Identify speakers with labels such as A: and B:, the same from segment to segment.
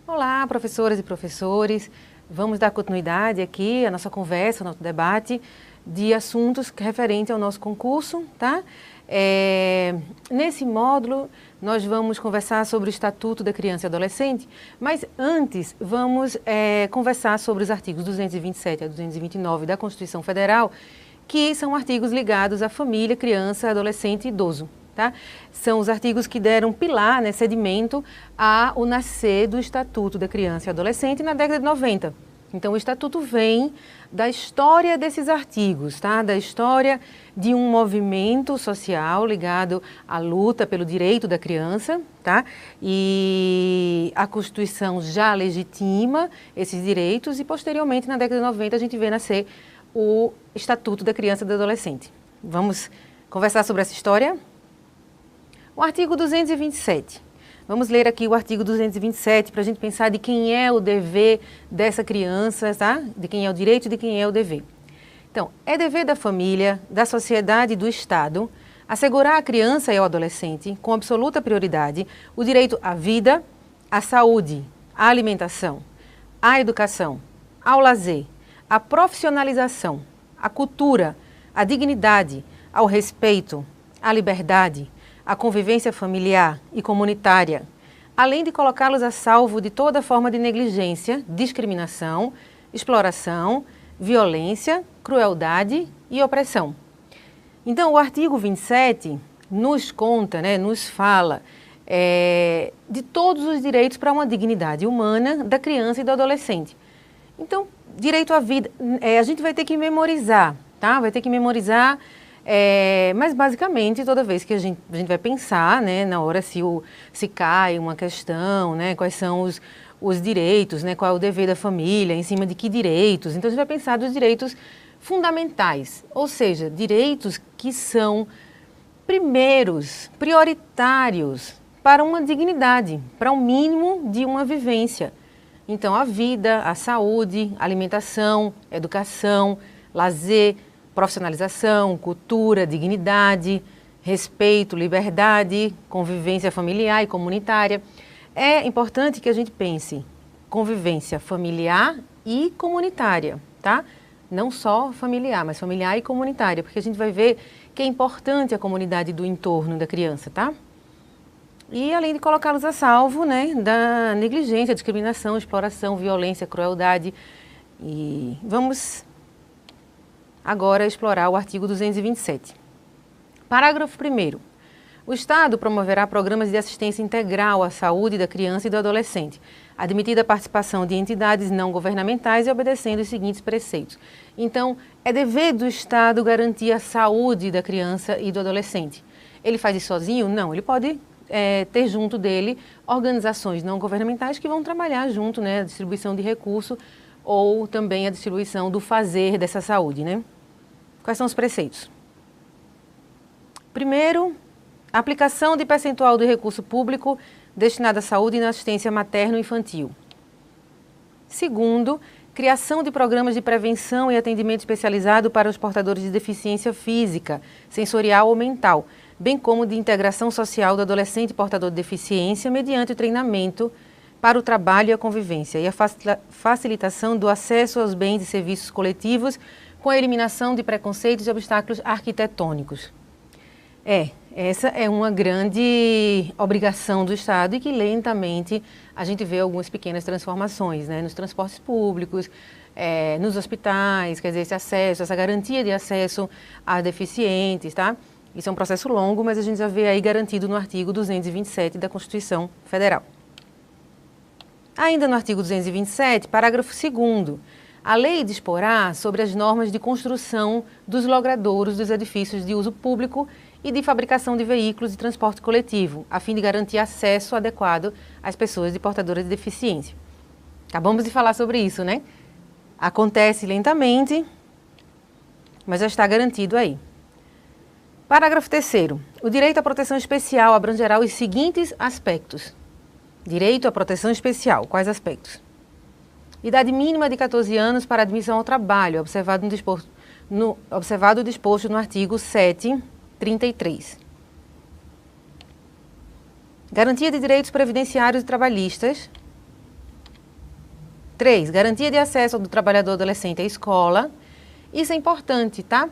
A: Olá, professoras e professores. Vamos dar continuidade aqui à nossa conversa, ao nosso debate de assuntos referentes ao nosso concurso, tá? Nesse módulo, nós vamos conversar sobre o Estatuto da Criança e Adolescente, mas antes vamos conversar sobre os artigos 227 a 229 da Constituição Federal, que são artigos ligados à família, criança, adolescente e idoso. Tá? São os artigos que deram pilar, né, sedimento ao nascer do Estatuto da Criança e Adolescente na década de 90. Então, o Estatuto vem da história desses artigos, tá? Da história de um movimento social ligado à luta pelo direito da criança, tá? E a Constituição já legitima esses direitos e, posteriormente, na década de 90, a gente vê nascer o Estatuto da Criança e do Adolescente. Vamos conversar sobre essa história? O artigo 227. Vamos ler aqui o artigo 227 para a gente pensar de quem é o dever dessa criança, tá? De quem é o direito e de quem é o dever. Então, é dever da família, da sociedade e do Estado assegurar à criança e ao adolescente, com absoluta prioridade, o direito à vida, à saúde, à alimentação, à educação, ao lazer, à profissionalização, à cultura, à dignidade, ao respeito, à liberdade, a convivência familiar e comunitária, além de colocá-los a salvo de toda forma de negligência, discriminação, exploração, violência, crueldade e opressão. Então, o artigo 27 nos conta, né, nos fala de todos os direitos para uma dignidade humana da criança e do adolescente. Então, direito à vida, a gente vai ter que memorizar, tá? Vai ter que memorizar. Mas basicamente toda vez que a gente vai pensar, né, na hora se cai uma questão, né, quais são os direitos, né, qual é o dever da família, em cima de que direitos, então a gente vai pensar dos direitos fundamentais, ou seja, direitos que são primeiros, prioritários para uma dignidade, para um mínimo de uma vivência. Então a vida, a saúde, alimentação, educação, lazer, profissionalização, cultura, dignidade, respeito, liberdade, convivência familiar e comunitária. É importante que a gente pense convivência familiar e comunitária, tá? Não só familiar, mas familiar e comunitária, porque a gente vai ver que é importante a comunidade do entorno da criança, tá? E além de colocá-los a salvo, né, da negligência, discriminação, exploração, violência, crueldade. E vamos agora explorar o artigo 227. Parágrafo 1º. O Estado promoverá programas de assistência integral à saúde da criança e do adolescente, admitida a participação de entidades não governamentais e obedecendo os seguintes preceitos. Então, é dever do Estado garantir a saúde da criança e do adolescente. Ele faz isso sozinho? Não, ele pode ter junto dele organizações não governamentais que vão trabalhar junto, né, a distribuição de recursos ou também a distribuição do fazer dessa saúde, né? Quais são os preceitos? Primeiro, a aplicação de percentual do recurso público destinado à saúde e na assistência materno-infantil. Segundo, criação de programas de prevenção e atendimento especializado para os portadores de deficiência física, sensorial ou mental, bem como de integração social do adolescente portador de deficiência mediante o treinamento para o trabalho e a convivência e a facilitação do acesso aos bens e serviços coletivos com a eliminação de preconceitos e obstáculos arquitetônicos. Essa é uma grande obrigação do Estado e que lentamente a gente vê algumas pequenas transformações, né, nos transportes públicos, nos hospitais, quer dizer, esse acesso, essa garantia de acesso a deficientes, tá? Isso é um processo longo, mas a gente já vê aí garantido no artigo 227 da Constituição Federal. Ainda no artigo 227, parágrafo 2º, a lei disporá sobre as normas de construção dos logradouros dos edifícios de uso público e de fabricação de veículos de transporte coletivo, a fim de garantir acesso adequado às pessoas portadoras de deficiência. Acabamos de falar sobre isso, né? Acontece lentamente, mas já está garantido aí. Parágrafo 3º. O direito à proteção especial abrangerá os seguintes aspectos. Direito à proteção especial. Quais aspectos? Idade mínima de 14 anos para admissão ao trabalho, observado o disposto no artigo 733. Garantia de direitos previdenciários e trabalhistas. 3, garantia de acesso do trabalhador adolescente à escola. Isso é importante, tá?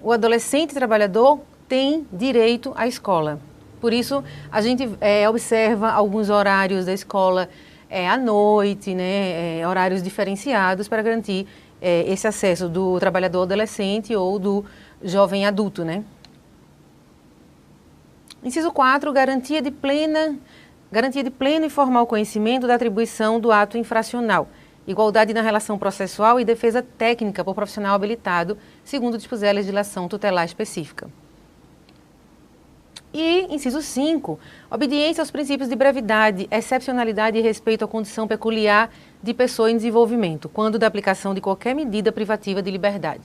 A: O adolescente trabalhador tem direito à escola. Por isso, a gente observa alguns horários da escola à noite, né, horários diferenciados para garantir esse acesso do trabalhador adolescente ou do jovem adulto, né? Inciso 4, garantia de pleno e formal conhecimento da atribuição do ato infracional, igualdade na relação processual e defesa técnica por profissional habilitado, segundo dispuser a legislação tutelar específica. E, inciso 5, obediência aos princípios de brevidade, excepcionalidade e respeito à condição peculiar de pessoa em desenvolvimento, quando da aplicação de qualquer medida privativa de liberdade.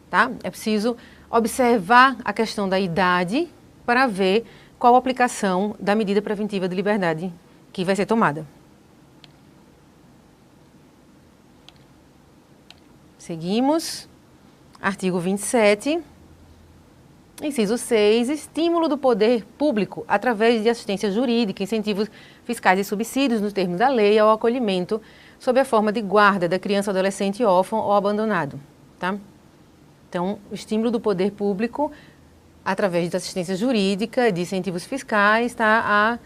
A: Tá? É preciso observar a questão da idade para ver qual a aplicação da medida preventiva de liberdade que vai ser tomada. Seguimos. Artigo 27. Inciso 6, estímulo do poder público através de assistência jurídica, incentivos fiscais e subsídios nos termos da lei ao acolhimento sob a forma de guarda da criança, adolescente órfão ou abandonado, tá? Então, o estímulo do poder público através de assistência jurídica, de incentivos fiscais, tá?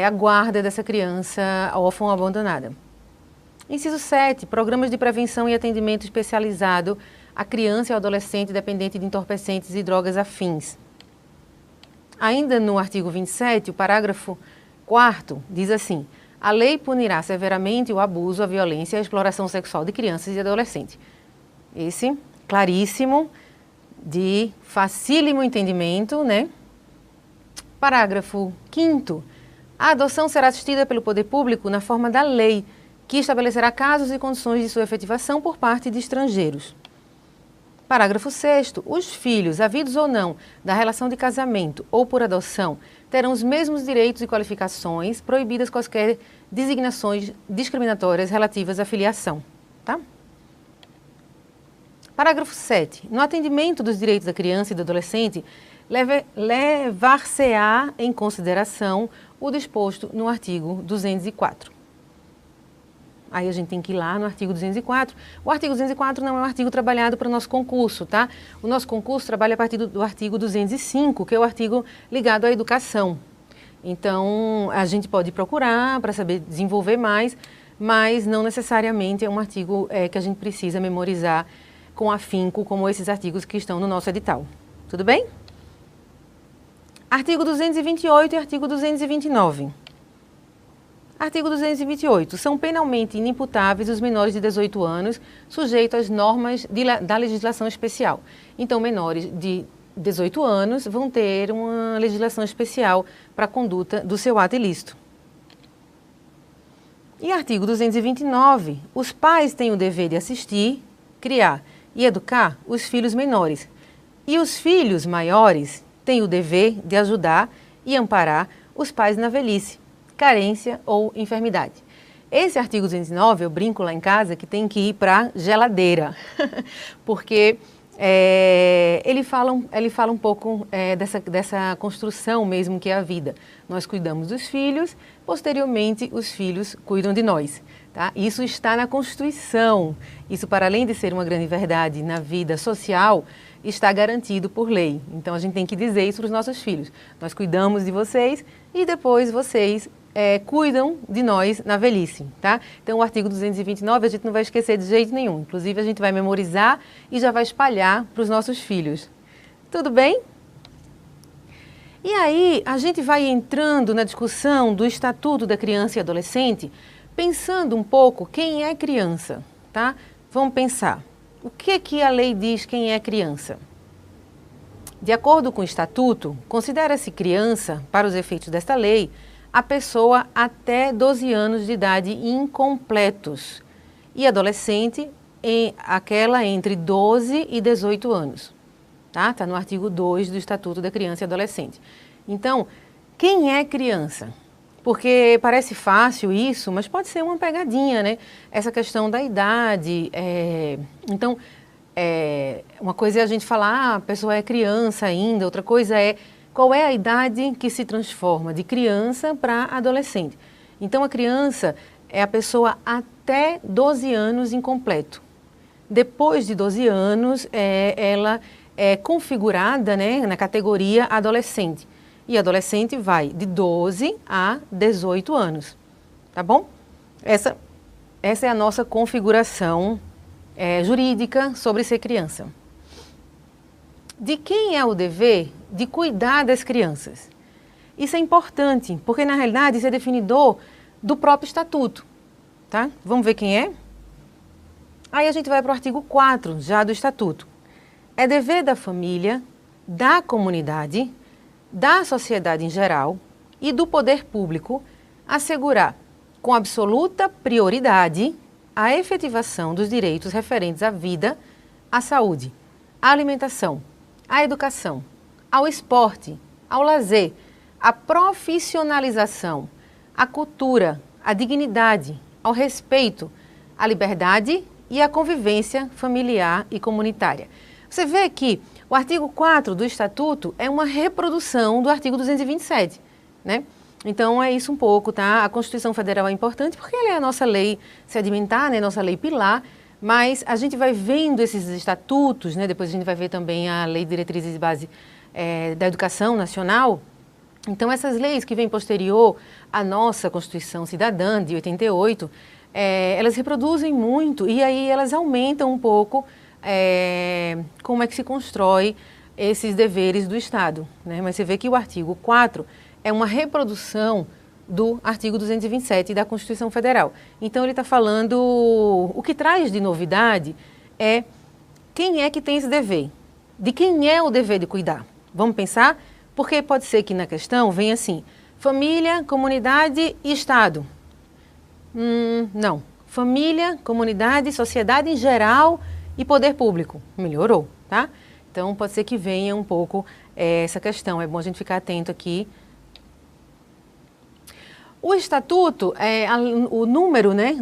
A: A guarda dessa criança órfã ou abandonada. Inciso 7, programas de prevenção e atendimento especializado a criança e ao adolescente dependente de entorpecentes e drogas afins. Ainda no artigo 27, o parágrafo 4º diz assim: a lei punirá severamente o abuso, a violência e a exploração sexual de crianças e adolescentes. Esse, claríssimo, de facílimo entendimento, né? Parágrafo 5º, a adoção será assistida pelo poder público na forma da lei, que estabelecerá casos e condições de sua efetivação por parte de estrangeiros. Parágrafo 6º, os filhos, havidos ou não, da relação de casamento ou por adoção, terão os mesmos direitos e qualificações, proibidas quaisquer designações discriminatórias relativas à filiação. Tá? Parágrafo 7º, no atendimento dos direitos da criança e do adolescente, levar-se-á em consideração o disposto no artigo 204. Aí a gente tem que ir lá no artigo 204. O artigo 204 não é um artigo trabalhado para o nosso concurso, tá? O nosso concurso trabalha a partir do artigo 205, que é o artigo ligado à educação. Então, a gente pode procurar para saber desenvolver mais, mas não necessariamente é um artigo que a gente precisa memorizar com afinco, como esses artigos que estão no nosso edital. Tudo bem? Artigo 228 e artigo 229. Artigo 228. São penalmente inimputáveis os menores de 18 anos sujeitos às normas da legislação especial. Então, menores de 18 anos vão ter uma legislação especial para a conduta do seu ato ilícito. E artigo 229. Os pais têm o dever de assistir, criar e educar os filhos menores. E os filhos maiores têm o dever de ajudar e amparar os pais na velhice, carência ou enfermidade. Esse artigo 209, eu brinco lá em casa que tem que ir para a geladeira, porque ele fala um pouco dessa construção mesmo que é a vida. Nós cuidamos dos filhos, posteriormente os filhos cuidam de nós. Tá? Isso está na Constituição. Isso, para além de ser uma grande verdade na vida social, está garantido por lei. Então, a gente tem que dizer isso para os nossos filhos. Nós cuidamos de vocês e depois vocês cuidam de nós na velhice, tá? Então, o artigo 229 a gente não vai esquecer de jeito nenhum. Inclusive, a gente vai memorizar e já vai espalhar para os nossos filhos. Tudo bem? E aí, a gente vai entrando na discussão do Estatuto da Criança e Adolescente, pensando um pouco quem é criança, tá? Vamos pensar. O que a lei diz quem é criança? De acordo com o Estatuto, considera-se criança, para os efeitos desta lei, a pessoa até 12 anos de idade incompletos e adolescente aquela entre 12 e 18 anos. Tá? Tá no artigo 2 do Estatuto da Criança e Adolescente. Então, quem é criança? Porque parece fácil isso, mas pode ser uma pegadinha, né? Essa questão da idade. Então, uma coisa é a gente falar, a pessoa é criança ainda, outra coisa é qual é a idade que se transforma de criança para adolescente. Então, a criança é a pessoa até 12 anos incompleto. Depois de 12 anos, ela é configurada, né, na categoria adolescente. E adolescente vai de 12 a 18 anos, tá bom? Essa é a nossa configuração jurídica sobre ser criança. De quem é o dever de cuidar das crianças? Isso é importante, porque na realidade isso é definidor do próprio estatuto, tá? Vamos ver quem é? Aí a gente vai para o artigo 4 já do estatuto. É dever da família, da comunidade, da sociedade em geral e do poder público assegurar com absoluta prioridade a efetivação dos direitos referentes à vida, à saúde, à alimentação, à educação, ao esporte, ao lazer, à profissionalização, à cultura, à dignidade, ao respeito, à liberdade e à convivência familiar e comunitária. Você vê que o artigo 4 do Estatuto é uma reprodução do artigo 227, né? Então é isso um pouco, tá? A Constituição Federal é importante porque ela é a nossa lei sedimentar, né? Nossa lei pilar, mas a gente vai vendo esses estatutos, né? Depois a gente vai ver também a Lei de Diretrizes de Base da Educação Nacional. Então essas leis que vêm posterior à nossa Constituição Cidadã de 88, elas reproduzem muito e aí elas aumentam um pouco como é que se constrói esses deveres do Estado, né? Mas você vê que o artigo 4 é uma reprodução do artigo 227 da Constituição Federal. Então ele está falando, o que traz de novidade é quem é que tem esse dever, de quem é o dever de cuidar. Vamos pensar? Porque pode ser que na questão venha assim, família, comunidade e Estado. Não, família, comunidade, sociedade em geral e poder público. Melhorou, tá? Então pode ser que venha um pouco essa questão, é bom a gente ficar atento aqui. O Estatuto, o número, né,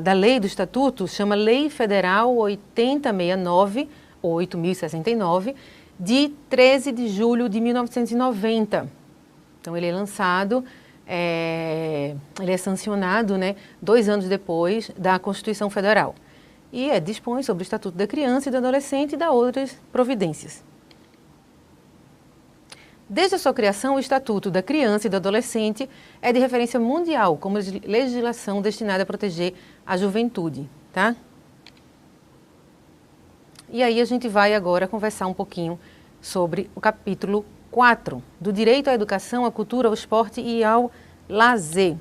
A: da lei do Estatuto chama Lei Federal 8069, ou 8069, de 13 de julho de 1990. Então ele é lançado, ele é sancionado, né, 2 anos depois da Constituição Federal. E dispõe sobre o Estatuto da Criança e do Adolescente e dá outras providências. Desde a sua criação, o Estatuto da Criança e do Adolescente é de referência mundial, como legislação destinada a proteger a juventude, tá? E aí a gente vai agora conversar um pouquinho sobre o capítulo 4, do direito à educação, à cultura, ao esporte e ao lazer.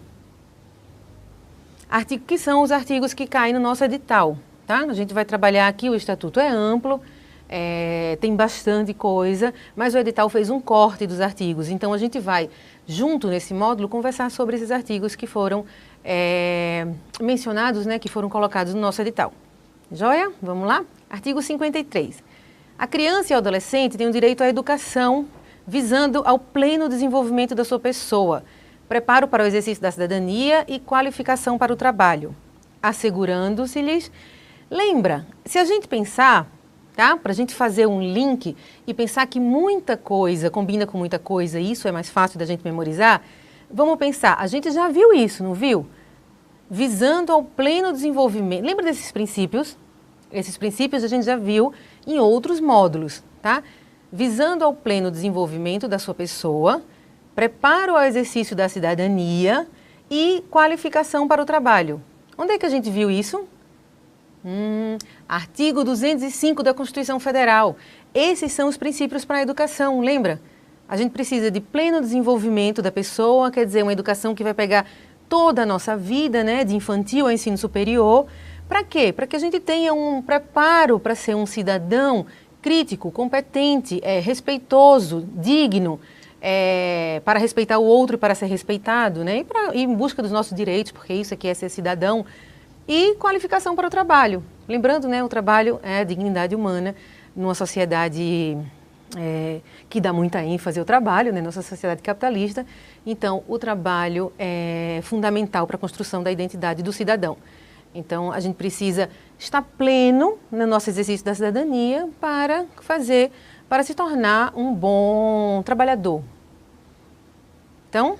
A: Que são os artigos que caem no nosso edital, tá? A gente vai trabalhar aqui, o Estatuto é amplo, tem bastante coisa, mas o edital fez um corte dos artigos. Então, a gente vai, junto nesse módulo, conversar sobre esses artigos que foram mencionados, né, que foram colocados no nosso edital. Joia? Vamos lá? Artigo 53. A criança e o adolescente têm o direito à educação visando ao pleno desenvolvimento da sua pessoa, preparo para o exercício da cidadania e qualificação para o trabalho, assegurando-se-lhes... Lembra, se a gente pensar... Tá? Para a gente fazer um link e pensar que muita coisa combina com muita coisa, e isso é mais fácil da gente memorizar, vamos pensar, a gente já viu isso, não viu? Visando ao pleno desenvolvimento. Lembra desses princípios? Esses princípios a gente já viu em outros módulos, tá? Visando ao pleno desenvolvimento da sua pessoa, preparo ao exercício da cidadania e qualificação para o trabalho. Onde é que a gente viu isso? Artigo 205 da Constituição Federal. Esses são os princípios para a educação, lembra? A gente precisa de pleno desenvolvimento da pessoa, quer dizer, uma educação que vai pegar toda a nossa vida, né, de infantil a ensino superior. Para quê? Para que a gente tenha um preparo para ser um cidadão crítico, competente, respeitoso, digno, para respeitar o outro e para ser respeitado, né? E em busca dos nossos direitos, porque isso aqui é ser cidadão. E qualificação para o trabalho. Lembrando, né, o trabalho é a dignidade humana numa sociedade que dá muita ênfase ao trabalho, né, nossa sociedade capitalista. Então, o trabalho é fundamental para a construção da identidade do cidadão. Então, a gente precisa estar pleno no nosso exercício da cidadania para se tornar um bom trabalhador. Então,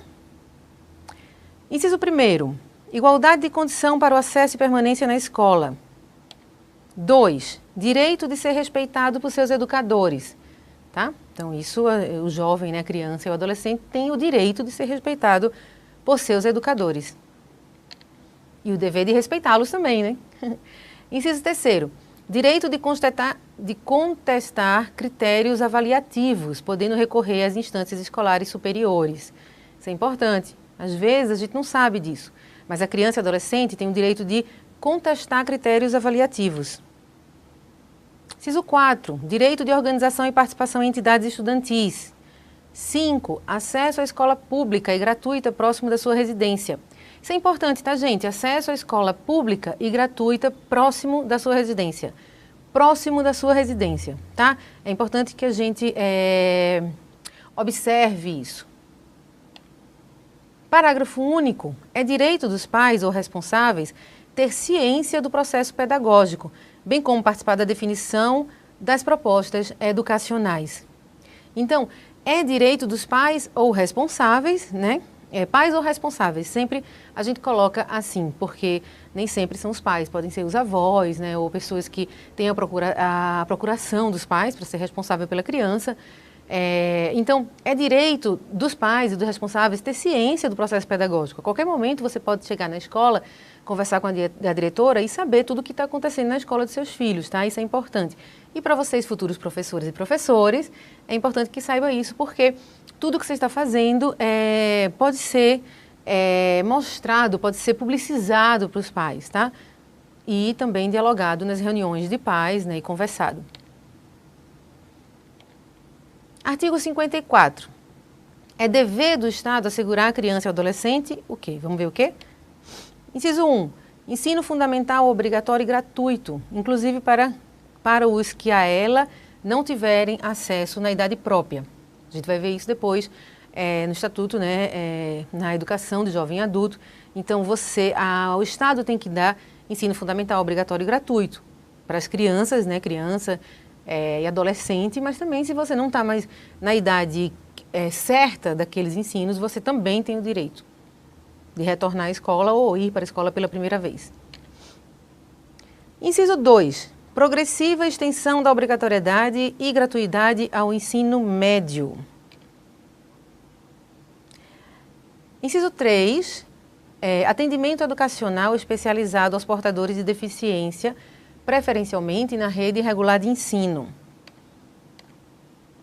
A: inciso 1º. igualdade de condição para o acesso e permanência na escola. 2, direito de ser respeitado por seus educadores. Tá? Então, isso, o jovem, né, a criança e o adolescente tem o direito de ser respeitado por seus educadores. E o dever de respeitá-los também, né? Inciso 3º, direito de contestar critérios avaliativos, podendo recorrer às instâncias escolares superiores. Isso é importante. Às vezes, a gente não sabe disso, mas a criança e o adolescente tem o direito de contestar critérios avaliativos. Inciso 4, direito de organização e participação em entidades estudantis. 5, acesso à escola pública e gratuita próximo da sua residência. Isso é importante, tá, gente? Acesso à escola pública e gratuita próximo da sua residência. Próximo da sua residência, tá? É importante que a gente observe isso. Parágrafo único. É direito dos pais ou responsáveis ter ciência do processo pedagógico, bem como participar da definição das propostas educacionais. Então, é direito dos pais ou responsáveis, né? Pais ou responsáveis, sempre a gente coloca assim, porque nem sempre são os pais, podem ser os avós, né? Ou pessoas que têm a procuração dos pais para ser responsável pela criança. Então, é direito dos pais e dos responsáveis ter ciência do processo pedagógico. A qualquer momento você pode chegar na escola, conversar com a diretora e saber tudo o que está acontecendo na escola dos seus filhos, tá? Isso é importante. E para vocês, futuros professores e professores, é importante que saiba isso, porque tudo que você está fazendo pode ser mostrado, pode ser publicizado para os pais, tá? E também dialogado nas reuniões de pais, né, e conversado. Artigo 54. É dever do Estado assegurar à criança e ao adolescente o quê? Vamos ver o quê? Inciso 1. Ensino fundamental obrigatório e gratuito, inclusive para os que a ela não tiverem acesso na idade própria. A gente vai ver isso depois no Estatuto, né, na educação de jovem e adulto. Então, o Estado tem que dar ensino fundamental obrigatório e gratuito para as crianças, né, e adolescente, mas também se você não está mais na idade certa daqueles ensinos, você também tem o direito de retornar à escola ou ir para a escola pela primeira vez. Inciso 2. Progressiva extensão da obrigatoriedade e gratuidade ao ensino médio. Inciso 3. Atendimento educacional especializado aos portadores de deficiência, preferencialmente na rede regular de ensino.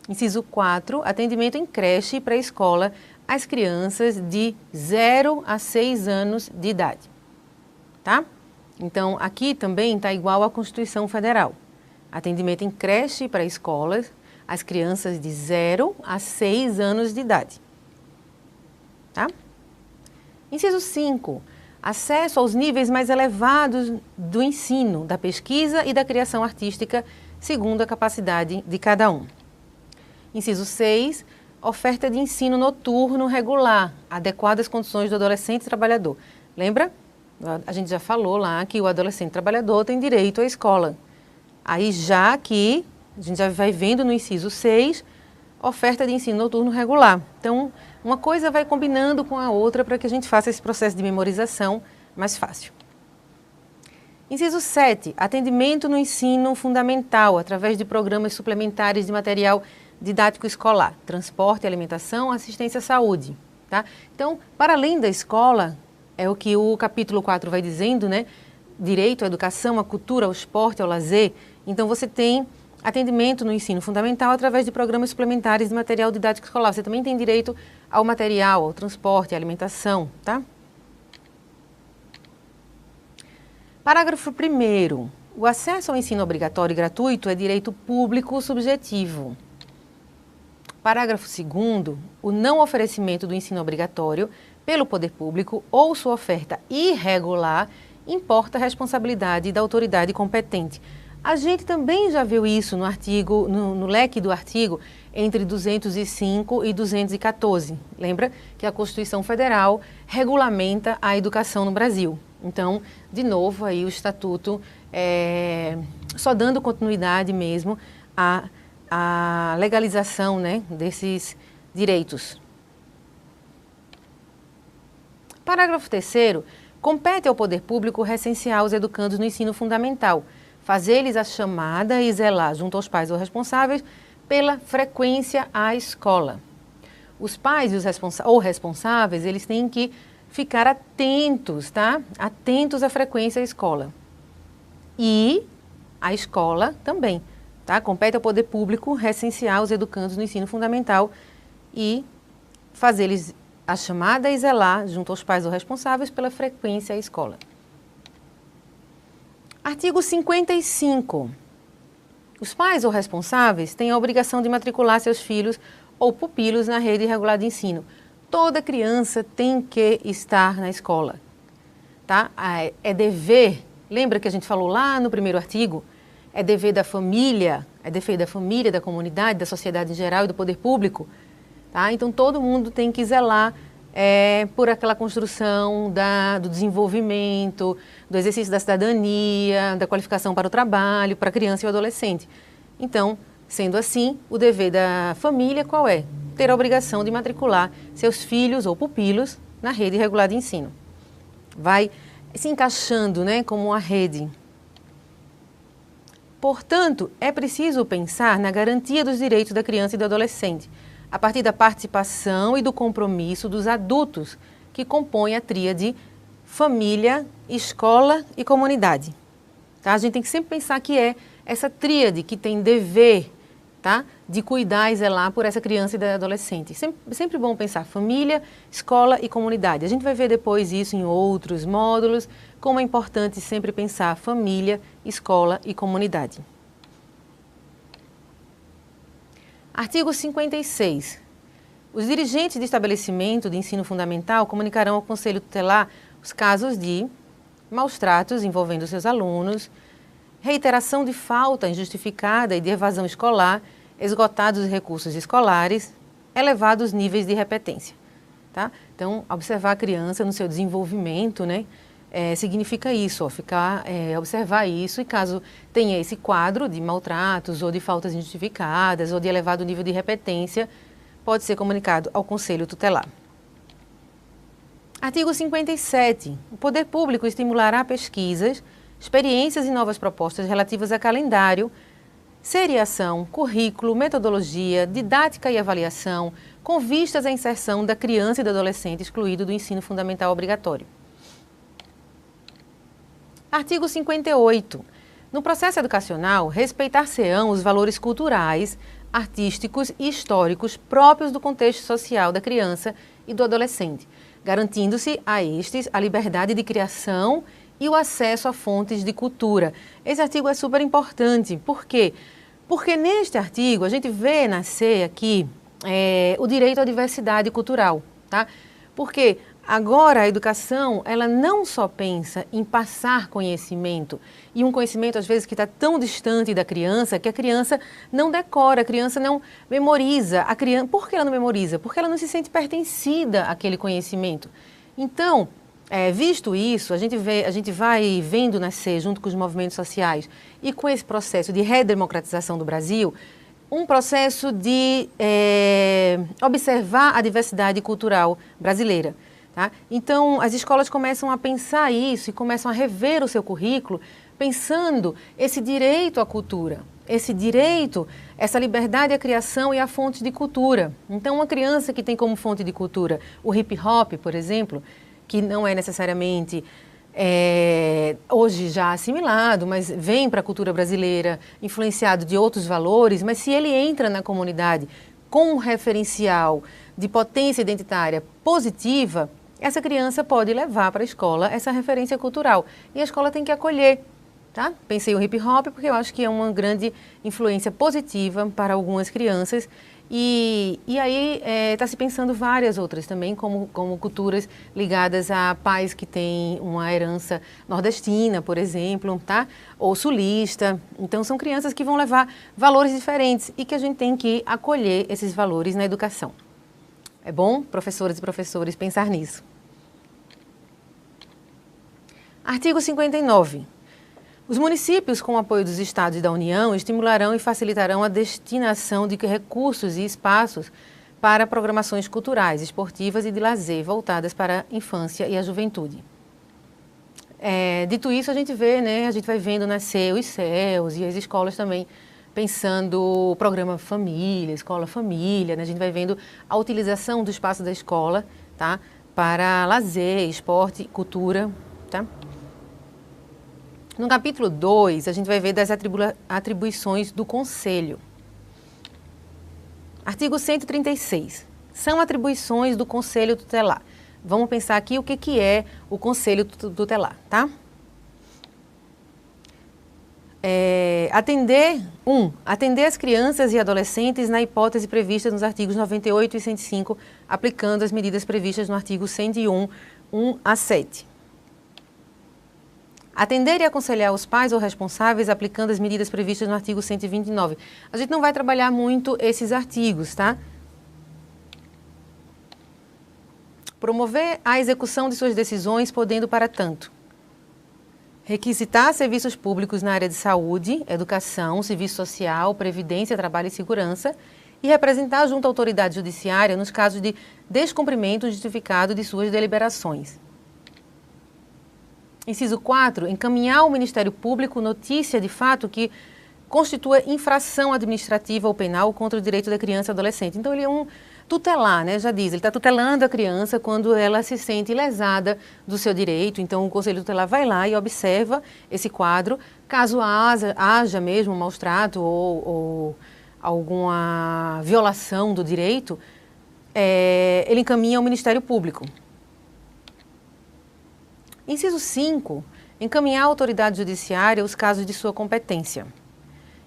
A: Inciso 4, atendimento em creche e pré-escola às crianças de 0 a 6 anos de idade. Tá? Então, aqui também está igual à Constituição Federal. Atendimento em creche e pré-escolas às crianças de 0 a 6 anos de idade. Tá? Inciso 5, acesso aos níveis mais elevados do ensino, da pesquisa e da criação artística, segundo a capacidade de cada um. Inciso 6, oferta de ensino noturno regular, adequado às condições do adolescente trabalhador. Lembra? A gente já falou lá que o adolescente trabalhador tem direito à escola. Aí já aqui, a gente já vai vendo no inciso 6, oferta de ensino noturno regular. Então, uma coisa vai combinando com a outra para que a gente faça esse processo de memorização mais fácil. Inciso 7, atendimento no ensino fundamental, através de programas suplementares de material didático escolar, transporte, alimentação, assistência à saúde. Tá? Então, para além da escola, é o que o capítulo 4 vai dizendo, né? Direito à educação, à cultura, ao esporte, ao lazer. Então, você tem atendimento no ensino fundamental através de programas suplementares de material didático escolar. Você também tem direito ao material, ao transporte, à alimentação, tá? Parágrafo 1º. O acesso ao ensino obrigatório e gratuito é direito público subjetivo. Parágrafo 2º. O não oferecimento do ensino obrigatório pelo poder público ou sua oferta irregular importa a responsabilidade da autoridade competente. A gente também já viu isso no artigo, no leque do artigo entre 205 e 214. Lembra que a Constituição Federal regulamenta a educação no Brasil. Então, de novo, aí o Estatuto só dando continuidade mesmo à legalização, né, desses direitos. Parágrafo 3º. Compete ao poder público recensear os educandos no ensino fundamental, fazer-lhes a chamada e zelar junto aos pais ou responsáveis pela frequência à escola. Os pais e os responsáveis, eles têm que ficar atentos, tá? Atentos à frequência à escola. E a escola também, tá? Compete ao poder público recensear os educandos no ensino fundamental e fazer-lhes a chamada e zelar junto aos pais ou responsáveis pela frequência à escola. Artigo 55. Os pais ou responsáveis têm a obrigação de matricular seus filhos ou pupilos na rede regular de ensino. Toda criança tem que estar na escola, tá? É dever, lembra que a gente falou lá no primeiro artigo? É dever da família, da comunidade, da sociedade em geral e do poder público, tá? Então todo mundo tem que zelar por aquela construção do desenvolvimento, do exercício da cidadania, da qualificação para o trabalho, para a criança e o adolescente. Então, sendo assim, o dever da família qual é? Ter a obrigação de matricular seus filhos ou pupilos na rede regular de ensino. Vai se encaixando, né, como uma rede. Portanto, é preciso pensar na garantia dos direitos da criança e do adolescente, a partir da participação e do compromisso dos adultos que compõem a tríade família, escola e comunidade. Tá? A gente tem que sempre pensar que é essa tríade que tem dever, tá, de cuidar e zelar por essa criança e adolescente. Sempre bom pensar família, escola e comunidade. A gente vai ver depois isso em outros módulos, como é importante sempre pensar família, escola e comunidade. Artigo 56. Os dirigentes de estabelecimento de ensino fundamental comunicarão ao Conselho Tutelar os casos de maus tratos envolvendo seus alunos, reiteração de falta injustificada e de evasão escolar, esgotados os recursos escolares, elevados níveis de repetência. Tá? Então, observar a criança no seu desenvolvimento, né, significa isso, observar isso e caso tenha esse quadro de maltratos ou de faltas injustificadas ou de elevado nível de repetência, pode ser comunicado ao Conselho Tutelar. Artigo 57. O poder público estimulará pesquisas, experiências e novas propostas relativas a calendário, seriação, currículo, metodologia, didática e avaliação, com vistas à inserção da criança e do adolescente excluído do ensino fundamental obrigatório. Artigo 58. No processo educacional, respeitar-se-ão os valores culturais, artísticos e históricos próprios do contexto social da criança e do adolescente, garantindo-se a estes a liberdade de criação e o acesso a fontes de cultura. Esse artigo é super importante. Por quê? Porque neste artigo a gente vê nascer aqui o direito à diversidade cultural, tá? Porque agora a educação, ela não só pensa em passar conhecimento, e um conhecimento às vezes que está tão distante da criança, que a criança não decora, a criança não memoriza. Por que ela não memoriza? Porque ela não se sente pertencida àquele conhecimento. Então, visto isso, a gente vai vendo nascer, junto com os movimentos sociais e com esse processo de redemocratização do Brasil, um processo de observar a diversidade cultural brasileira. Tá? Então, as escolas começam a pensar isso e começam a rever o seu currículo, pensando esse direito à cultura, esse direito, essa liberdade à criação e à fonte de cultura. Então, uma criança que tem como fonte de cultura o hip hop, por exemplo, que não é necessariamente hoje já assimilado, mas vem para a cultura brasileira influenciado de outros valores, mas se ele entra na comunidade com um referencial de potência identitária positiva, essa criança pode levar para a escola essa referência cultural. E a escola tem que acolher. Tá? Pensei o hip hop porque eu acho que é uma grande influência positiva para algumas crianças. E aí está se pensando várias outras também, como culturas ligadas a pais que têm uma herança nordestina, por exemplo, tá? Ou sulista. Então, são crianças que vão levar valores diferentes e que a gente tem que acolher esses valores na educação. É bom, professoras e professores, pensar nisso. Artigo 59. Os municípios, com o apoio dos Estados e da União, estimularão e facilitarão a destinação de recursos e espaços para programações culturais, esportivas e de lazer voltadas para a infância e a juventude. Dito isso, a gente vê, né, a gente vai vendo nascer os CELs e as escolas também pensando o programa família, escola família, né, a gente vai vendo a utilização do espaço da escola, tá, para lazer, esporte, cultura, tá? No capítulo 2, a gente vai ver das atribuições do Conselho. Artigo 136. São atribuições do Conselho Tutelar. Vamos pensar aqui o que é o Conselho Tutelar, tá? Atender as crianças e adolescentes na hipótese prevista nos artigos 98 e 105, aplicando as medidas previstas no artigo 101, 1 a 7. Atender e aconselhar os pais ou responsáveis aplicando as medidas previstas no artigo 129. A gente não vai trabalhar muito esses artigos, tá? Promover a execução de suas decisões, podendo, para tanto, requisitar serviços públicos na área de saúde, educação, serviço social, previdência, trabalho e segurança e representar junto à autoridade judiciária nos casos de descumprimento justificado de suas deliberações. Inciso 4, encaminhar ao Ministério Público notícia de fato que constitua infração administrativa ou penal contra o direito da criança e adolescente. Então, ele é um tutelar, né? Já diz, ele está tutelando a criança quando ela se sente lesada do seu direito. Então, o Conselho Tutelar vai lá e observa esse quadro. Caso haja mesmo um maus-trato ou alguma violação do direito, ele encaminha ao Ministério Público. Inciso 5, encaminhar à autoridade judiciária os casos de sua competência.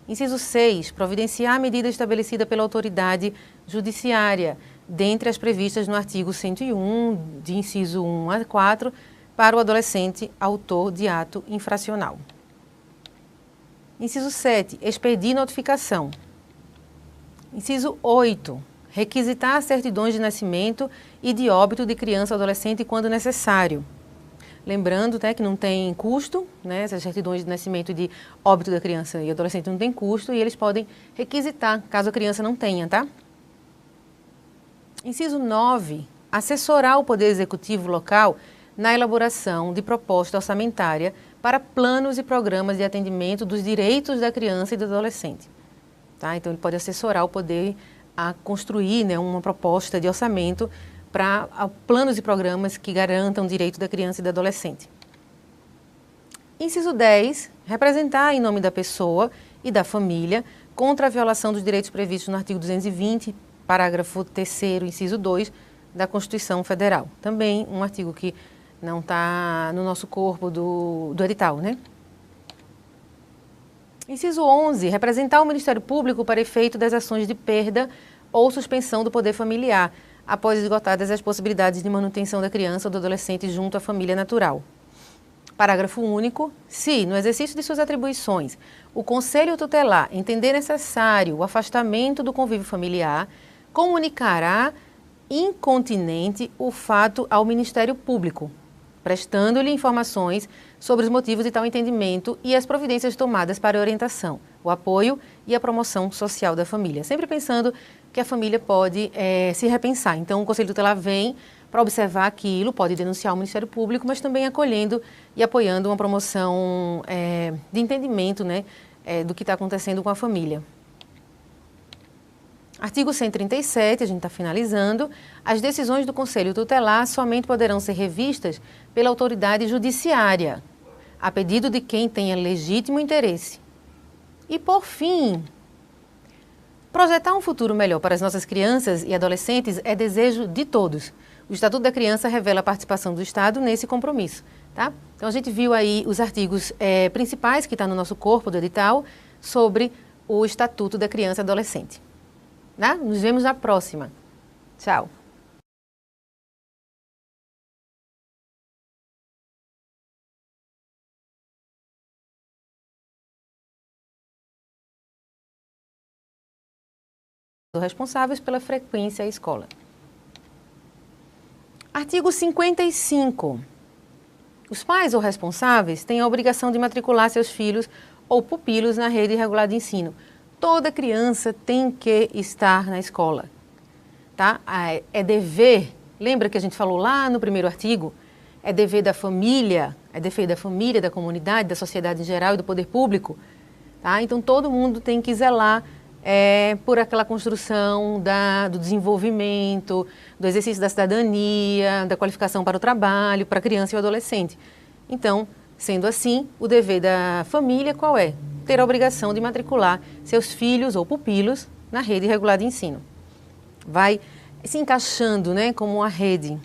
A: Inciso 6, providenciar a medida estabelecida pela autoridade judiciária, dentre as previstas no artigo 101, de inciso 1 a 4, para o adolescente autor de ato infracional. Inciso 7, expedir notificação. Inciso 8, requisitar certidões de nascimento e de óbito de criança ou adolescente quando necessário. Lembrando, né, que não tem custo, né, essas certidões de nascimento e de óbito da criança e adolescente não tem custo e eles podem requisitar, caso a criança não tenha, tá? Inciso 9, assessorar o Poder Executivo local na elaboração de proposta orçamentária para planos e programas de atendimento dos direitos da criança e do adolescente. Tá? Então, ele pode assessorar o Poder a construir, né, uma proposta de orçamento para planos e programas que garantam o direito da criança e do adolescente. Inciso 10, representar em nome da pessoa e da família contra a violação dos direitos previstos no artigo 220, parágrafo 3º, inciso 2, da Constituição Federal. Também um artigo que não está no nosso corpo do edital, né? Inciso 11, representar o Ministério Público para efeito das ações de perda ou suspensão do poder familiar, após esgotadas as possibilidades de manutenção da criança ou do adolescente junto à família natural. Parágrafo único. Se, no exercício de suas atribuições, o Conselho Tutelar entender necessário o afastamento do convívio familiar, comunicará incontinenti o fato ao Ministério Público, prestando-lhe informações sobre os motivos de tal entendimento e as providências tomadas para a orientação, o apoio e a promoção social da família. Sempre pensando que a família pode se repensar. Então, o Conselho Tutelar vem para observar aquilo, pode denunciar o Ministério Público, mas também acolhendo e apoiando uma promoção de entendimento, né, do que está acontecendo com a família. Artigo 137, a gente está finalizando. As decisões do Conselho Tutelar somente poderão ser revistas pela autoridade judiciária, a pedido de quem tenha legítimo interesse. E, por fim, projetar um futuro melhor para as nossas crianças e adolescentes é desejo de todos. O Estatuto da Criança revela a participação do Estado nesse compromisso, tá? Então, a gente viu aí os artigos principais que estão no nosso corpo do edital sobre o Estatuto da Criança e Adolescente. Né? Nos vemos na próxima. Tchau. Responsáveis pela frequência à escola. Artigo 55. Os pais ou responsáveis têm a obrigação de matricular seus filhos ou pupilos na rede regular de ensino. Toda criança tem que estar na escola, tá? É dever, lembra que a gente falou lá no primeiro artigo, é dever da família, da comunidade, da sociedade em geral e do poder público. Tá? Então, todo mundo tem que zelar por aquela construção do desenvolvimento, do exercício da cidadania, da qualificação para o trabalho, para a criança e o adolescente. Então, sendo assim, o dever da família qual é? Ter a obrigação de matricular seus filhos ou pupilos na rede regular de ensino. Vai se encaixando, né, como uma rede.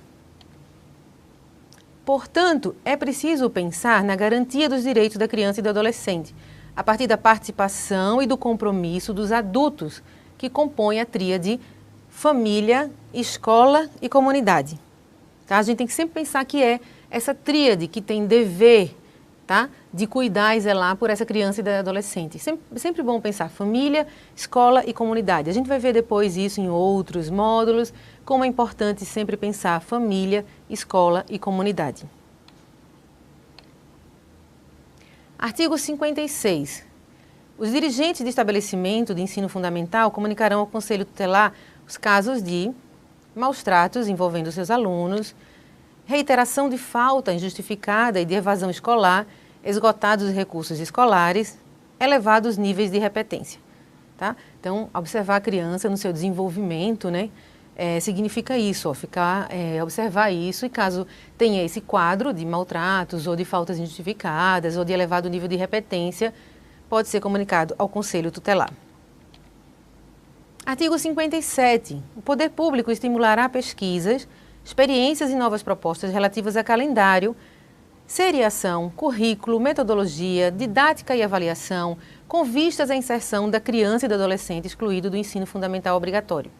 A: Portanto, é preciso pensar na garantia dos direitos da criança e do adolescente, a partir da participação e do compromisso dos adultos que compõem a tríade família, escola e comunidade. Tá? A gente tem que sempre pensar que é essa tríade que tem dever, tá, de cuidar e zelar por essa criança e adolescente. Sempre bom pensar família, escola e comunidade. A gente vai ver depois isso em outros módulos, como é importante sempre pensar família, escola e comunidade. Artigo 56. Os dirigentes de estabelecimento de ensino fundamental comunicarão ao Conselho Tutelar os casos de maus tratos envolvendo seus alunos, reiteração de falta injustificada e de evasão escolar, esgotados os recursos escolares, elevados níveis de repetência. Tá? Então, observar a criança no seu desenvolvimento, né, significa isso, observar isso e caso tenha esse quadro de maltratos ou de faltas injustificadas ou de elevado nível de repetência, pode ser comunicado ao Conselho Tutelar. Artigo 57. O poder público estimulará pesquisas, experiências e novas propostas relativas a calendário, seriação, currículo, metodologia, didática e avaliação, com vistas à inserção da criança e do adolescente excluído do ensino fundamental obrigatório.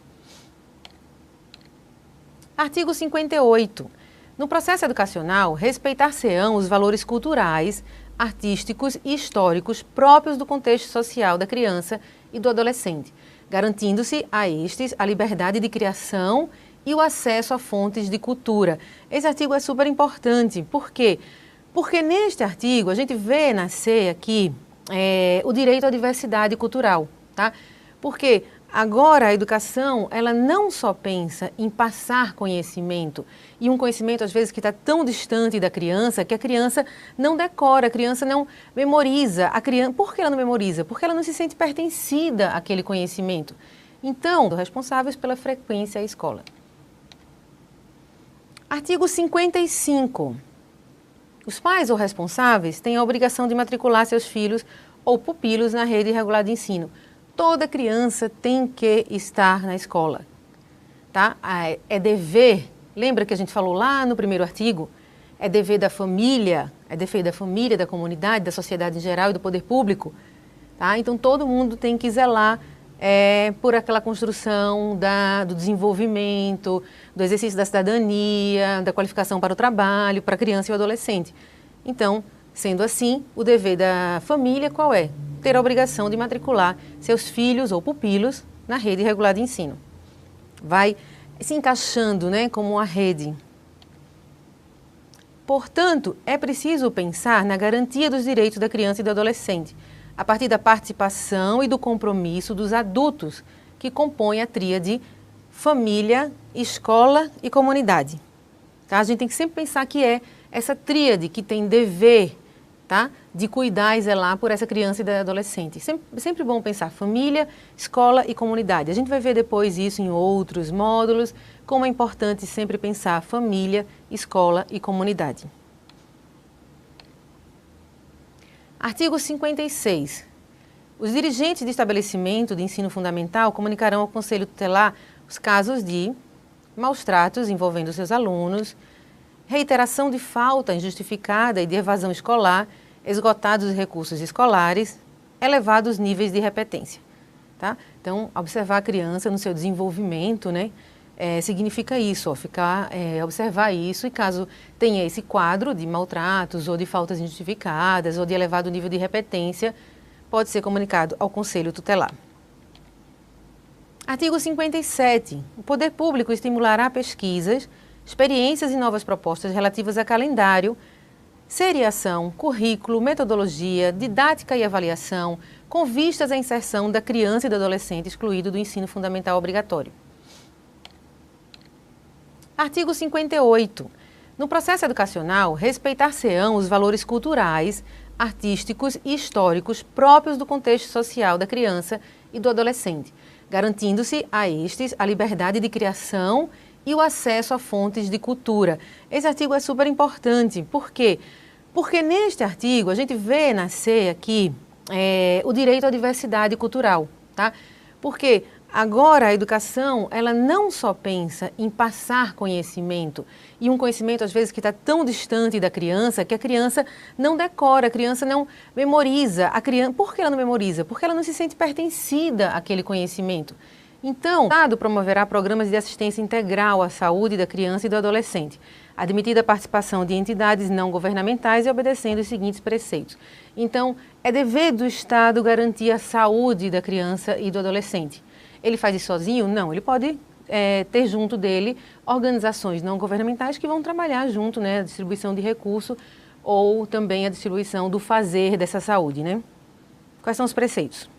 A: Artigo 58. No processo educacional, respeitar-se-ão os valores culturais, artísticos e históricos próprios do contexto social da criança e do adolescente, garantindo-se a estes a liberdade de criação e o acesso a fontes de cultura. Esse artigo é super importante. Por quê? Porque neste artigo a gente vê nascer aqui o direito à diversidade cultural, tá? Porque agora a educação, ela não só pensa em passar conhecimento, e um conhecimento às vezes que está tão distante da criança, que a criança não decora, a criança não memoriza. Por que ela não memoriza? Porque ela não se sente pertencida àquele conhecimento. Então, responsáveis pela frequência à escola. Artigo 55. Os pais ou responsáveis têm a obrigação de matricular seus filhos ou pupilos na rede regular de ensino. Toda criança tem que estar na escola, tá? É dever, lembra que a gente falou lá no primeiro artigo? É dever da família, da comunidade, da sociedade em geral e do poder público, tá? Então todo mundo tem que zelar por aquela construção do desenvolvimento, do exercício da cidadania, da qualificação para o trabalho, para a criança e o adolescente. Então, sendo assim, o dever da família qual é? Ter a obrigação de matricular seus filhos ou pupilos na rede regular de ensino. Vai se encaixando, né, como uma rede. Portanto, é preciso pensar na garantia dos direitos da criança e do adolescente, a partir da participação e do compromisso dos adultos que compõem a tríade família, escola e comunidade. Tá? A gente tem que sempre pensar que é essa tríade que tem dever, tá, de cuidar e zelar por essa criança e adolescente. Sempre bom pensar família, escola e comunidade. A gente vai ver depois isso em outros módulos, como é importante sempre pensar família, escola e comunidade. Artigo 56. Os dirigentes de estabelecimento de ensino fundamental comunicarão ao Conselho Tutelar os casos de maus tratos envolvendo seus alunos, reiteração de falta injustificada e de evasão escolar, esgotados os recursos escolares, elevados níveis de repetência. Tá? Então, observar a criança no seu desenvolvimento, né, significa isso, observar isso e caso tenha esse quadro de maltratos ou de faltas injustificadas ou de elevado nível de repetência, pode ser comunicado ao Conselho Tutelar. Artigo 57. O poder público estimulará pesquisas, experiências e novas propostas relativas a calendário, seriação, currículo, metodologia, didática e avaliação, com vistas à inserção da criança e do adolescente excluído do ensino fundamental obrigatório. Artigo 58. No processo educacional, respeitar-se-ão os valores culturais, artísticos e históricos próprios do contexto social da criança e do adolescente, garantindo-se a estes a liberdade de criação e o acesso a fontes de cultura. Esse artigo é super importante. Por quê? Porque neste artigo a gente vê nascer aqui o direito à diversidade cultural, tá? Porque agora a educação, ela não só pensa em passar conhecimento, e um conhecimento às vezes que está tão distante da criança, que a criança não decora, a criança não memoriza. Por que ela não memoriza? Porque ela não se sente pertencida àquele conhecimento. Então, o Estado promoverá programas de assistência integral à saúde da criança e do adolescente, admitida a participação de entidades não governamentais e obedecendo os seguintes preceitos. Então, é dever do Estado garantir a saúde da criança e do adolescente. Ele faz isso sozinho? Não, ele pode ter junto dele organizações não governamentais que vão trabalhar junto, né, a distribuição de recursos ou também a distribuição do fazer dessa saúde, né? Quais são os preceitos?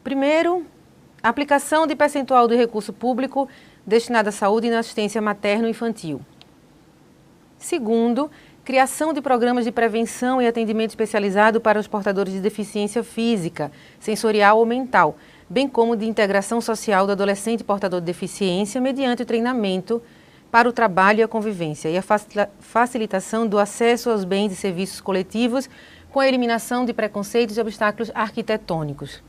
A: Primeiro, a aplicação de percentual do recurso público destinado à saúde e na assistência materno-infantil. Segundo, criação de programas de prevenção e atendimento especializado para os portadores de deficiência física, sensorial ou mental, bem como de integração social do adolescente portador de deficiência mediante o treinamento para o trabalho e a convivência e a facilitação do acesso aos bens e serviços coletivos com a eliminação de preconceitos e obstáculos arquitetônicos.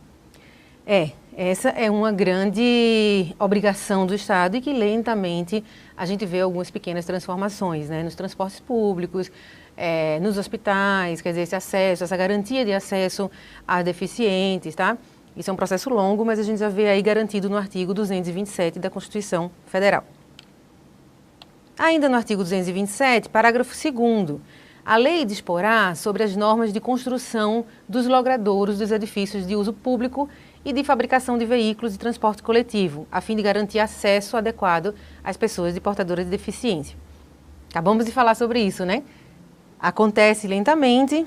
A: Essa é uma grande obrigação do Estado e que lentamente a gente vê algumas pequenas transformações, né, nos transportes públicos, nos hospitais, quer dizer, esse acesso, essa garantia de acesso a deficientes, tá? Isso é um processo longo, mas a gente já vê aí garantido no artigo 227 da Constituição Federal. Ainda no artigo 227, parágrafo 2º, a lei disporá sobre as normas de construção dos logradouros dos edifícios de uso público e de fabricação de veículos de transporte coletivo, a fim de garantir acesso adequado às pessoas portadoras de deficiência. Acabamos de falar sobre isso, né? Acontece lentamente,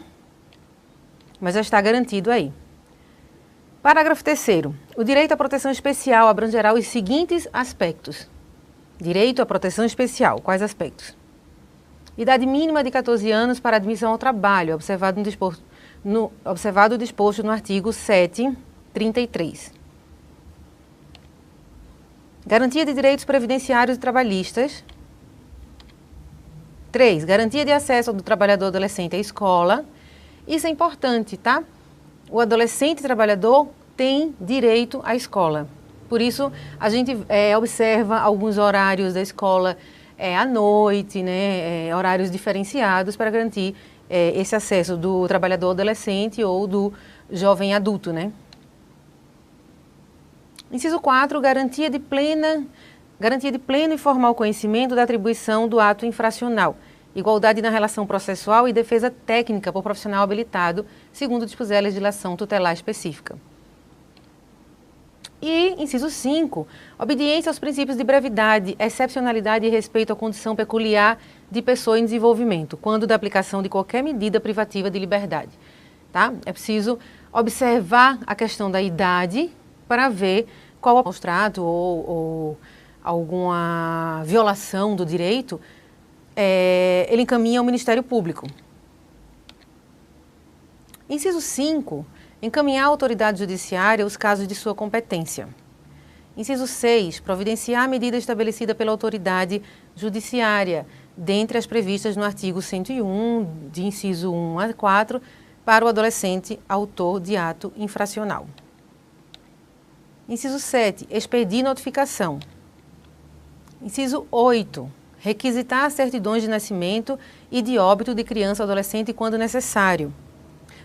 A: mas já está garantido aí. Parágrafo 3º. O direito à proteção especial abrangerá os seguintes aspectos. Direito à proteção especial. Quais aspectos? Idade mínima de 14 anos para admissão ao trabalho, observado o disposto no artigo 733. Garantia de direitos previdenciários e trabalhistas. 3. Garantia de acesso do trabalhador adolescente à escola. Isso é importante, tá? O adolescente trabalhador tem direito à escola. Por isso, a gente observa alguns horários da escola à noite, né, horários diferenciados para garantir esse acesso do trabalhador adolescente ou do jovem adulto, né? Inciso 4, garantia de pleno e formal conhecimento da atribuição do ato infracional, igualdade na relação processual e defesa técnica por profissional habilitado, segundo dispuser a legislação tutelar específica. E, inciso 5, obediência aos princípios de brevidade, excepcionalidade e respeito à condição peculiar de pessoa em desenvolvimento, quando da aplicação de qualquer medida privativa de liberdade. Tá? É preciso observar a questão da idade para ver qual o maltrato ou alguma violação do direito ele encaminha ao Ministério Público. Inciso 5, encaminhar à autoridade judiciária os casos de sua competência. Inciso 6, providenciar a medida estabelecida pela autoridade judiciária, dentre as previstas no artigo 101, de inciso 1 a 4, para o adolescente autor de ato infracional. Inciso 7, expedir notificação. Inciso 8, requisitar certidões de nascimento e de óbito de criança ou adolescente quando necessário.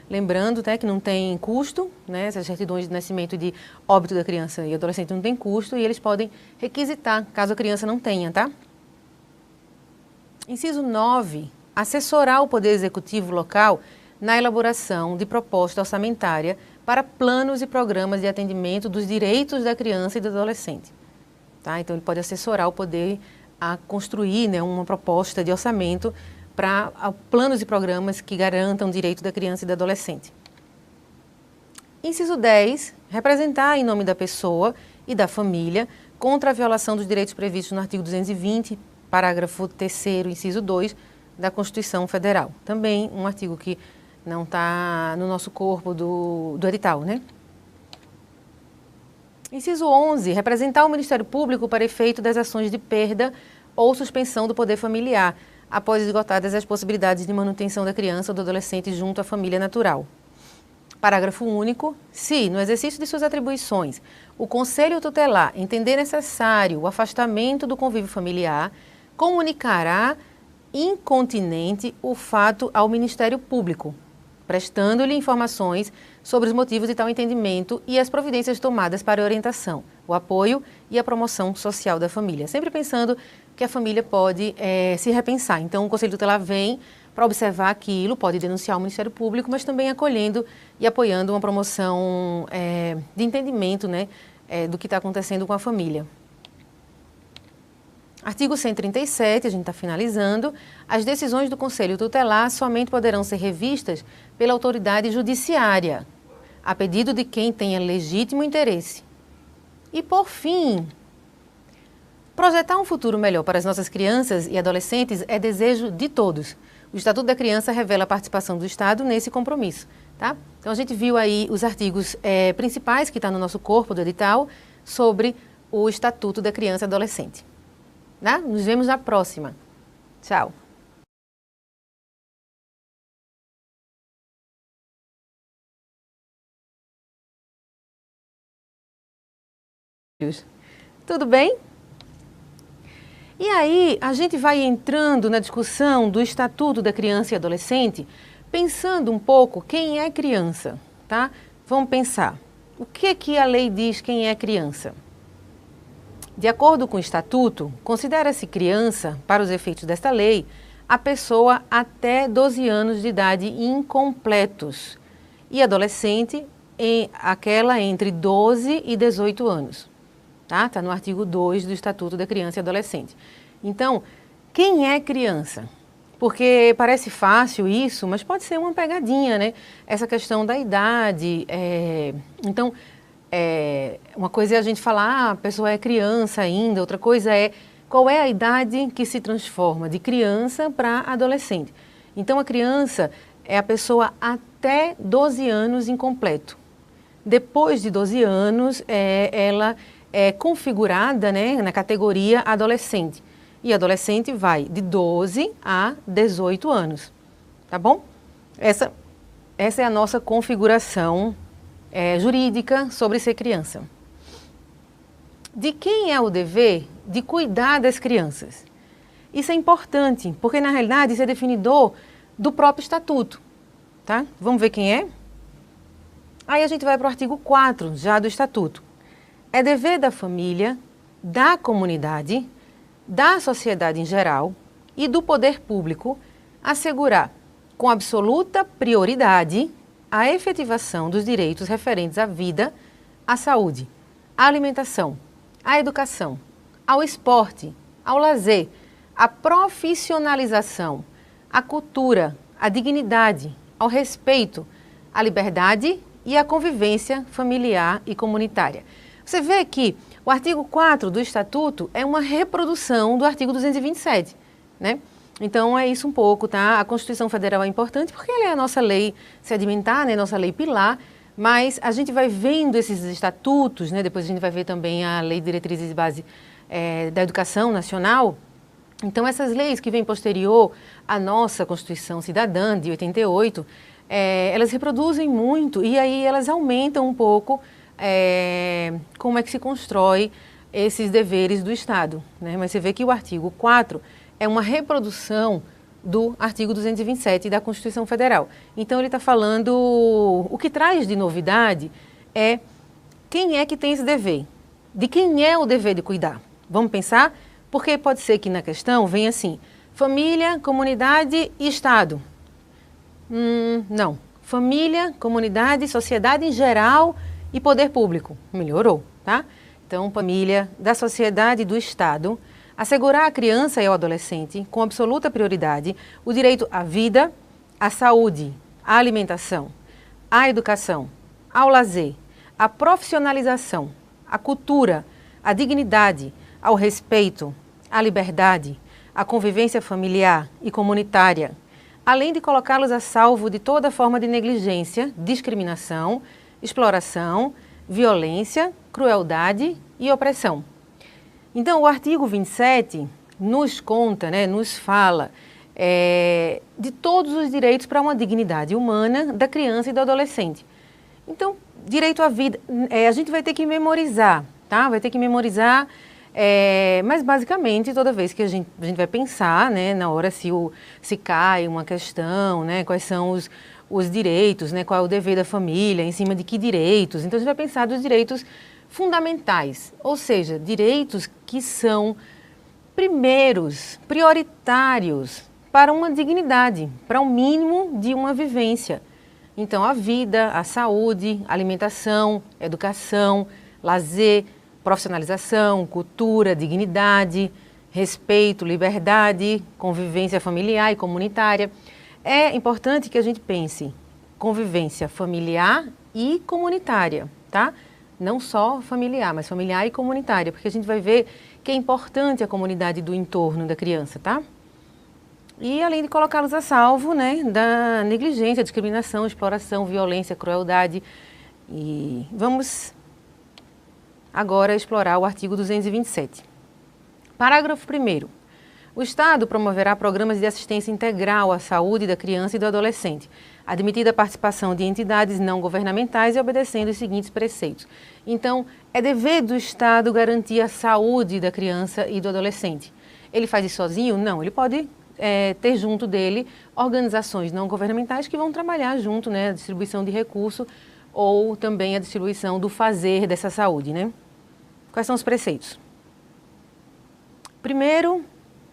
A: Lembrando, né, que não tem custo, né, essas certidões de nascimento e de óbito da criança e adolescente não tem custo e eles podem requisitar, caso a criança não tenha, tá? Inciso 9, assessorar o Poder Executivo local na elaboração de proposta orçamentária para planos e programas de atendimento dos direitos da criança e do adolescente. Tá? Então, ele pode assessorar o Poder a construir, né, uma proposta de orçamento para planos e programas que garantam o direito da criança e do adolescente. Inciso 10, representar em nome da pessoa e da família contra a violação dos direitos previstos no artigo 220 parágrafo 3º, inciso 2 da Constituição Federal. Também um artigo que não está no nosso corpo do edital, né? Inciso 11, representar o Ministério Público para efeito das ações de perda ou suspensão do poder familiar, após esgotadas as possibilidades de manutenção da criança ou do adolescente junto à família natural. Parágrafo único. Se, no exercício de suas atribuições, o Conselho Tutelar entender necessário o afastamento do convívio familiar, comunicará incontinenti o fato ao Ministério Público, prestando-lhe informações sobre os motivos de tal entendimento e as providências tomadas para a orientação, o apoio e a promoção social da família. Sempre pensando que a família pode se repensar. Então, o Conselho Tutelar vem para observar aquilo, pode denunciar o Ministério Público, mas também acolhendo e apoiando uma promoção de entendimento, né, do que está acontecendo com a família. Artigo 137, a gente está finalizando. As decisões do Conselho Tutelar somente poderão ser revistas pela autoridade judiciária, a pedido de quem tenha legítimo interesse. E, por fim, projetar um futuro melhor para as nossas crianças e adolescentes é desejo de todos. O Estatuto da Criança revela a participação do Estado nesse compromisso, tá? Então, a gente viu aí os artigos principais que estão no nosso corpo do edital sobre o Estatuto da Criança e Adolescente. Né? Nos vemos na próxima. Tchau. Tudo bem? E aí, a gente vai entrando na discussão do Estatuto da Criança e Adolescente, pensando um pouco quem é criança, tá? Vamos pensar. O que a lei diz quem é criança? De acordo com o Estatuto, considera-se criança, para os efeitos desta lei, a pessoa até 12 anos de idade incompletos e adolescente aquela entre 12 e 18 anos. Tá no artigo 2 do Estatuto da Criança e Adolescente. Então, quem é criança? Porque parece fácil isso, mas pode ser uma pegadinha, né? Essa questão da idade. Então, uma coisa é a gente falar, a pessoa é criança ainda, outra coisa é qual é a idade que se transforma de criança para adolescente. Então, a criança é a pessoa até 12 anos incompleto. Depois de 12 anos, ela é configurada, né, na categoria adolescente. E adolescente vai de 12 a 18 anos, tá bom? Essa é a nossa configuração jurídica sobre ser criança. De quem é o dever de cuidar das crianças? Isso é importante, porque na realidade isso é definidor do próprio Estatuto, tá? Vamos ver quem é? Aí a gente vai para o artigo 4 já do Estatuto. É dever da família, da comunidade, da sociedade em geral e do poder público assegurar com absoluta prioridade a efetivação dos direitos referentes à vida, à saúde, à alimentação, à educação, ao esporte, ao lazer, à profissionalização, à cultura, à dignidade, ao respeito, à liberdade e à convivência familiar e comunitária. Você vê que o artigo 4 do Estatuto é uma reprodução do artigo 227, né? Então, é isso um pouco, tá? A Constituição Federal é importante porque ela é a nossa lei sedimentar, né? Nossa lei pilar, mas a gente vai vendo esses estatutos, né? Depois a gente vai ver também a Lei de Diretrizes de Base da Educação Nacional. Então, essas leis que vêm posterior à nossa Constituição Cidadã, de 88, elas reproduzem muito e aí elas aumentam um pouco como é que se constrói esses deveres do Estado, né? Mas você vê que o artigo 4 é uma reprodução do artigo 227 da Constituição Federal. Então, ele está falando, o que traz de novidade é quem é que tem esse dever, de quem é o dever de cuidar. Vamos pensar? Porque pode ser que na questão venha assim, família, comunidade e Estado. Não, família, comunidade, sociedade em geral e poder público. Melhorou, tá? Então, família, da sociedade e do Estado, assegurar à criança e ao adolescente, com absoluta prioridade, o direito à vida, à saúde, à alimentação, à educação, ao lazer, à profissionalização, à cultura, à dignidade, ao respeito, à liberdade, a convivência familiar e comunitária, além de colocá-los a salvo de toda forma de negligência, discriminação, exploração, violência, crueldade e opressão. Então, o artigo 27 nos conta, nos fala de todos os direitos para uma dignidade humana da criança e do adolescente. Então, direito à vida, a gente vai ter que memorizar, tá? Vai ter que memorizar, mas basicamente toda vez que a gente vai pensar, na hora se cai uma questão, quais são os direitos, qual é o dever da família, em cima de que direitos. Então, a gente vai pensar dos direitos fundamentais, ou seja, direitos que são prioritários para uma dignidade, para um mínimo de uma vivência. Então, a vida, a saúde, alimentação, educação, lazer, profissionalização, cultura, dignidade, respeito, liberdade, convivência familiar e comunitária. É importante que a gente pense convivência familiar e comunitária, tá? Não só familiar, mas familiar e comunitária, porque a gente vai ver que é importante a comunidade do entorno da criança, tá? E além de colocá-los a salvo, da negligência, discriminação, exploração, violência, crueldade. E vamos agora explorar o artigo 227. Parágrafo 1º. O Estado promoverá programas de assistência integral à saúde da criança e do adolescente, admitida a participação de entidades não governamentais e obedecendo os seguintes preceitos. Então, é dever do Estado garantir a saúde da criança e do adolescente. Ele faz isso sozinho? Não, ele pode ter junto dele organizações não governamentais que vão trabalhar junto, a distribuição de recursos ou também a distribuição do fazer dessa saúde, Quais são os preceitos? Primeiro,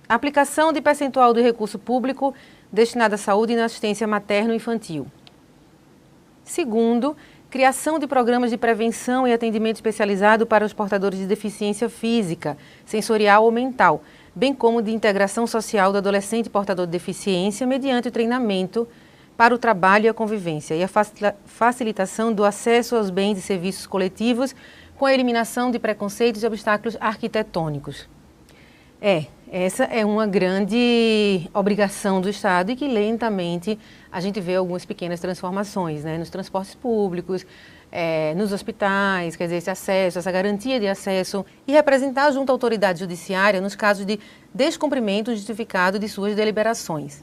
A: a aplicação de percentual do recurso público destinado à saúde e na assistência materno-infantil. Segundo, criação de programas de prevenção e atendimento especializado para os portadores de deficiência física, sensorial ou mental, bem como de integração social do adolescente portador de deficiência mediante o treinamento para o trabalho e a convivência e a facilitação do acesso aos bens e serviços coletivos com a eliminação de preconceitos e obstáculos arquitetônicos. Essa é uma grande obrigação do Estado e que lentamente a gente vê algumas pequenas transformações, nos transportes públicos, nos hospitais, quer dizer, esse acesso, essa garantia de acesso e representar junto à autoridade judiciária nos casos de descumprimento justificado de suas deliberações.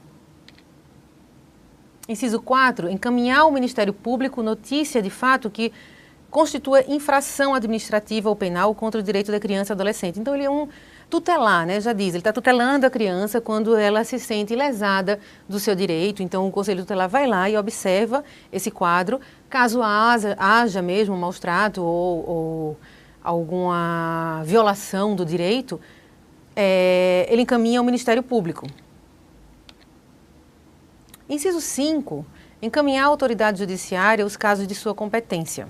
A: Inciso 4, encaminhar ao Ministério Público notícia de fato que constitua infração administrativa ou penal contra o direito da criança e adolescente. Então, ele é um tutelar, já diz, ele está tutelando a criança quando ela se sente lesada do seu direito. Então, o Conselho Tutelar vai lá e observa esse quadro. Caso haja mesmo um maus-trato ou alguma violação do direito, ele encaminha ao Ministério Público. Inciso 5, encaminhar à autoridade judiciária os casos de sua competência.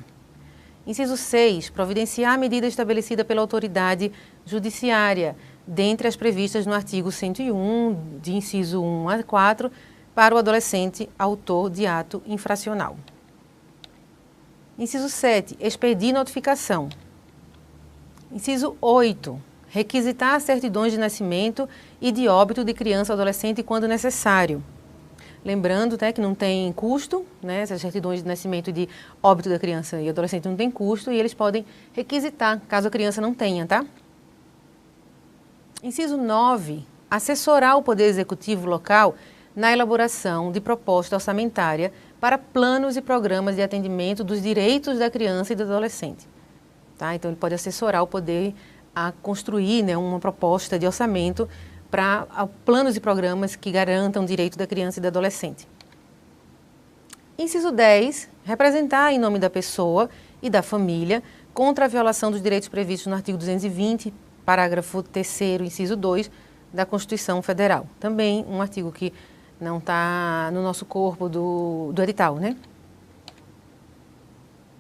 A: Inciso 6, providenciar a medida estabelecida pela autoridade judiciária, dentre as previstas no artigo 101, de inciso 1 a 4, para o adolescente autor de ato infracional. Inciso 7, expedir notificação. Inciso 8, requisitar certidões de nascimento e de óbito de criança ou adolescente quando necessário. Lembrando que não tem custo, essas certidões de nascimento e de óbito da criança e adolescente não tem custo e eles podem requisitar, caso a criança não tenha, tá? Inciso 9, assessorar o Poder Executivo local na elaboração de proposta orçamentária para planos e programas de atendimento dos direitos da criança e do adolescente. Tá? Então, ele pode assessorar o Poder a construir uma proposta de orçamento para planos e programas que garantam o direito da criança e do adolescente. Inciso 10, representar em nome da pessoa e da família contra a violação dos direitos previstos no artigo 220, parágrafo 3º, inciso 2, da Constituição Federal. Também um artigo que não está no nosso corpo do edital,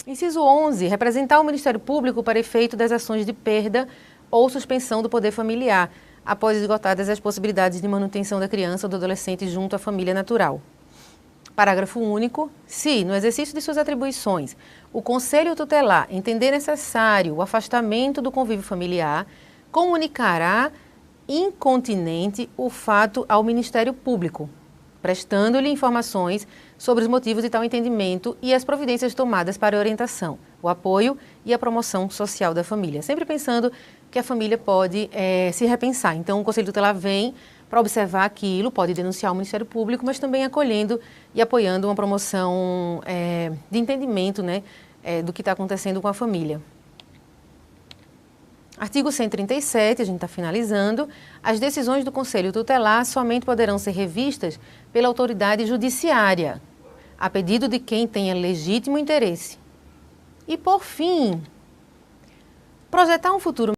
A: Inciso 11, representar o Ministério Público para efeito das ações de perda ou suspensão do poder familiar, após esgotadas as possibilidades de manutenção da criança ou do adolescente junto à família natural. Parágrafo único. Se, no exercício de suas atribuições, o Conselho Tutelar entender necessário o afastamento do convívio familiar, comunicará incontinente o fato ao Ministério Público, prestando-lhe informações sobre os motivos de tal entendimento e as providências tomadas para a orientação, o apoio e a promoção social da família. Sempre pensando que a família pode se repensar. Então, o Conselho Tutelar vem para observar aquilo, pode denunciar o Ministério Público, mas também acolhendo e apoiando uma promoção de entendimento, né, do que está acontecendo com a família. Artigo 137, a gente está finalizando. As decisões do Conselho Tutelar somente poderão ser revistas pela autoridade judiciária, a pedido de quem tenha legítimo interesse. E, por fim, projetar um futuro